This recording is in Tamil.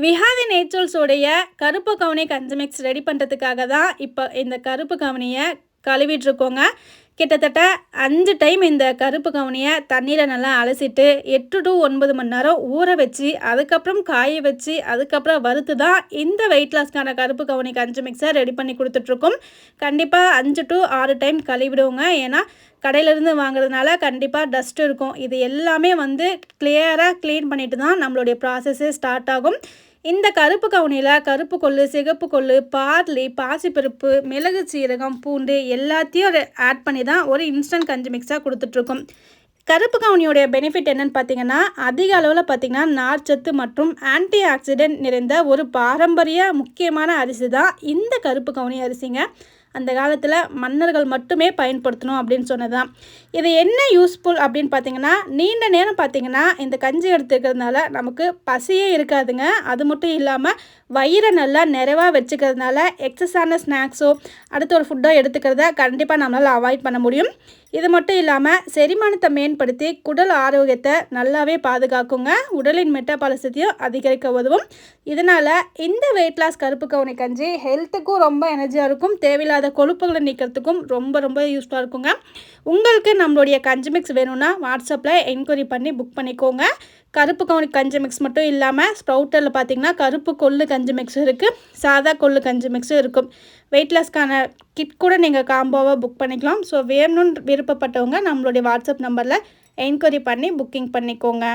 விஹாதி நேச்சுரல்ஸோடைய கருப்பு கவுனி கஞ்சி மிக்ஸ் ரெடி பண்ணுறதுக்காக தான் இப்போ இந்த கருப்பு கவுனியை கழுவிட்டுருக்கோங்க. கிட்டத்தட்ட 5 டைம் இந்த கருப்பு கவுனியை தண்ணியில் நல்லா அலசிட்டு 8 to 9 மணி நேரம் ஊற வச்சு அதுக்கப்புறம் காய வச்சு அதுக்கப்புறம் வறுத்து தான் இந்த வெயிட் லாஸ்க்கான கருப்பு கவுனி கஞ்சி மிக்ஸை ரெடி பண்ணி கொடுத்துட்ருக்கோம். கண்டிப்பாக 5 to 6 டைம் கழுவிடுவோங்க. ஏன்னா கடையிலேருந்து வாங்குறதுனால கண்டிப்பாக டஸ்ட் இருக்கும். இது எல்லாமே கிளியராக க்ளீன் பண்ணிட்டு தான் நம்மளுடைய ப்ராசஸே ஸ்டார்ட் ஆகும். இந்த கருப்பு கவுனியில் கருப்பு கொள்ளு, சிகப்பு கொள்ளு, பார்லி, பாசிப்பருப்பு, மிளகு, சீரகம், பூண்டு எல்லாத்தையும் ஆட் பண்ணி தான் ஒரு இன்ஸ்டன்ட் கஞ்சி மிக்ஸாக கொடுத்துட்ருக்கோம். கருப்பு கவுனியோடைய பெனிஃபிட் என்னென்னு பார்த்தீங்கன்னா, அதிக அளவில் பார்த்திங்கன்னா நார்ச்சத்து மற்றும் ஆன்டி ஆக்சிடென்ட் நிறைந்த ஒரு பாரம்பரிய முக்கியமான அரிசி தான் இந்த கருப்பு கவுனி அரிசிங்க. அந்த காலத்தில் மன்னர்கள் மட்டுமே பயன்படுத்தணும் அப்படின்னு சொன்னது தான். இது என்ன யூஸ்ஃபுல் அப்படின்னு பார்த்தீங்கன்னா, நீண்ட நேரம் பார்த்திங்கன்னா இந்த கஞ்சி எடுத்துக்கிறதுனால நமக்கு பசியே இருக்காதுங்க. அது மட்டும் இல்லாமல் வயிறை நல்லா நிறைவாக வச்சுக்கிறதுனால எக்ஸஸான ஸ்நாக்ஸோ அடுத்த ஒரு ஃபுட்டோ எடுத்துக்கிறத கண்டிப்பாக நம்மளால் அவாய்ட் பண்ண முடியும். இது மட்டும் இல்லாமல் செரிமானத்தை மேம்படுத்தி குடல் ஆரோக்கியத்தை நல்லாவே பாதுகாக்குங்க. உடலின் மெட்டபாலிசத்தையும் அதிகரிக்க உதவும். இதனால் இந்த வெயிட் லாஸ் கருப்பு கவுனி கஞ்சி ஹெல்த்துக்கும் ரொம்ப எனர்ஜியாக இருக்கும். தேவையில்லாத கொழுப்புகளை நீக்கிறதுக்கும் ரொம்ப யூஸ்ஃபுல்லாக இருக்குங்க. உங்களுக்கு நம்மளுடைய கஞ்சி மிக்ஸ் வேணும்னா வாட்ஸ்அப்பில் என்கொயரி பண்ணி புக் பண்ணிக்கோங்க. கருப்பு கவுனி கஞ்சி மிக்ஸ் மட்டும் இல்லாமல் ஸ்ப்ரவுட்டரில் பார்த்திங்கன்னா கருப்பு கொள்ளு கஞ்சி மிக்ஸும் இருக்குது, சாதா கொள்ளு கஞ்சி மிக்ஸும் இருக்கும். வெயிட் லாஸ்க்கான கிட் கூட நீங்கள் காம்போவாக புக் பண்ணிக்கலாம். ஸோ வேணும்னு விருப்பப்பட்டவங்க நம்மளுடைய வாட்ஸ்அப் நம்பரில் என்கொயரி பண்ணி புக்கிங் பண்ணிக்கோங்க.